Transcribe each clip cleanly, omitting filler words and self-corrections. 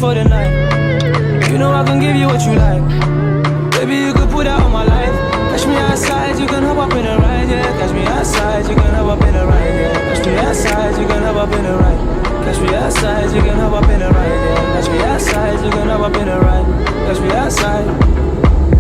for the night. You know I can give you what you like. Baby, you could put that on my life. Catch me outside, you can hop up in a ride, yeah. Catch me outside, you can hop up in a ride, yeah. Catch me outside, you can hop up in a ride. Catch me outside, you can hop up in a ride, yeah. Catch me outside, you can hop up in a ride. Catch me outside.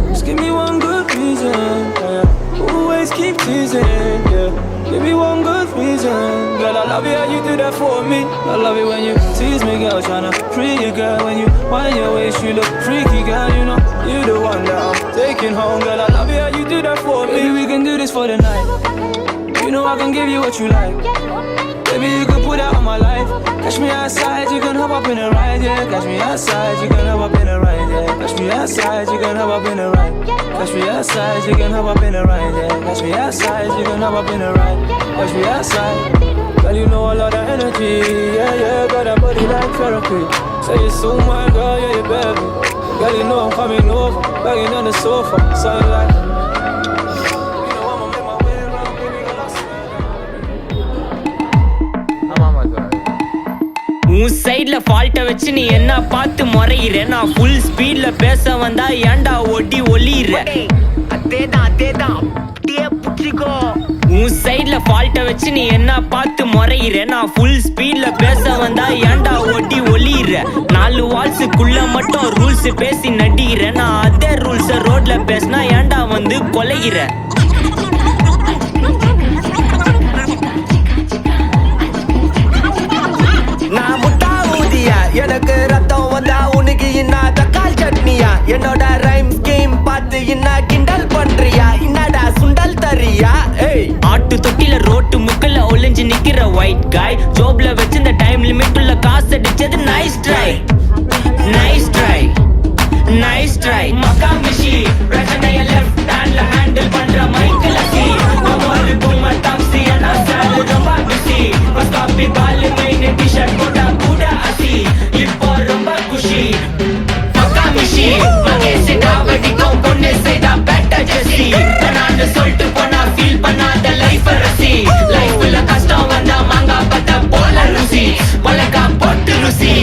Just give me one good reason, yeah. Always keep teasing, yeah. Give me one good reason. Girl, I love you how you do that for me. I love it when you tease me, girl. Tryna free you, girl. When you wind your waist, you look freaky, girl. You know, you the one that I'm taking home. Girl, I love it how you do that for me. Baby, we can do this for the night. You know I can give you what you like. Baby, you can put that on my life. Catch me outside, you can hop up in a ride, yeah. Catch me outside, you can hop up in a ride, yeah. Catch me outside, you can hop up in a ride. Catch me outside, you can hop up in a ride, yeah. Catch me outside, you can hop up in a ride. Catch me outside. Girl, you know I love that energy, yeah, yeah. Got that body like therapy. Say you're so my girl, yeah, you baby. Girl, you know I'm coming over, banging on the sofa, something like. உன் சைட்ல ஃபால்ட்ட வச்சு நீ என்ன பார்த்து முறையிற. நான் full ஸ்பீட்ல பேச வந்தா ஏன்டா ஒட்டி ஒளியிற. அதேதான் உன் சைட்ல ஃபால்ட்ட வச்சு நீ என்ன பார்த்து முறையிற. நான் ஃபுல் ஸ்பீட்ல பேச வந்தா ஏன்டா ஒட்டி ஒளியிற. 4 வால்ஸுக்குள்ள மட்டும் ரூல்ஸ் பேசி நடிக்கிற. நான் அதே ரூல்ஸ ரோட்ல பேசினா ஏன்டா வந்து கொலைகிற. நான் முட்டா ஊதியா, எனக்கு ரத்தம் வந்தா உனக்கு இன்னா தக்காளி சட்னியா. என்னோட ரைம் ஸ்கீம் பார்த்து இன்னா கிண்டல் பண்றியா. என்னடா சுண்டல் தரியா. ஏய், ஆட்டு தொட்டில ரோட்டு முக்கல ஒளிஞ்சு நிக்கிற ஒயிட் காய். ஜோப்ல வச்சிருந்த டைம் லிமிட் உள்ள காசு அடிச்சது nice try, nice try, nice try. மக்கா மிஷி பிரச்சனைய லெஃப்ட் ஹேண்ட்ல ஹேண்டில் பண்ற மைக்கேல் அசி. ஒரு குமர் டாப்ஸி நான் சால் ரொம்ப பிஸி. காப்பி பால் மெயின் டி-ஷர்ட் போட்டா கூட அசி. இப்போ ரொம்ப குஷி. மக்கா மிஷி மகேசி டாவடிக்கும் பொண்ணு செய்தா பெட்டர் ஜெஸ்ஸி. நான் சொல்லிட்டு போனா ஃபீல் பண்ணாத லைஃப் ரசி. லைஃப்ல கஷ்டம் வந்தா மாங்கா பத்த போல ருசி. மொளகா போட்டு ருசி.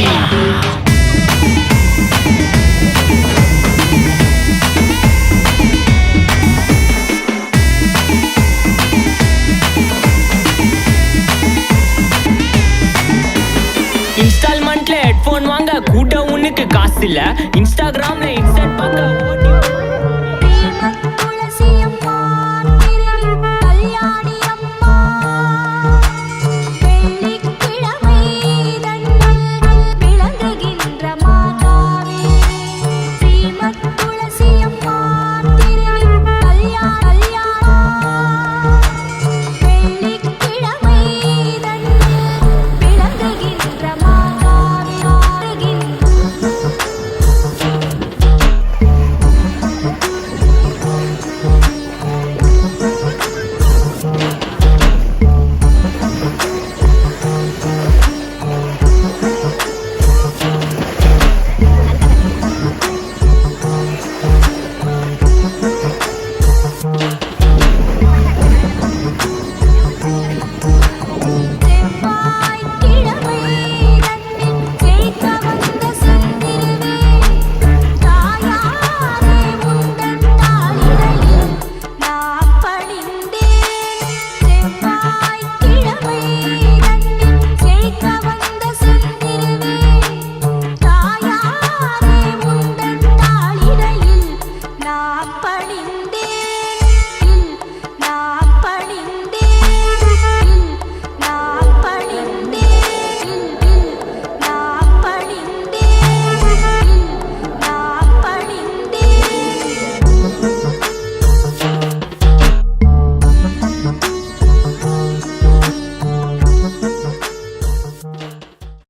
இன்ஸ்டால்மெண்ட்ல ஹெட்போன் வாங்க கூட உனக்கு காசு இல்ல. இன்ஸ்டாகிராம்ல இன்ஸ்டன்ட் பார்க்க ஓடி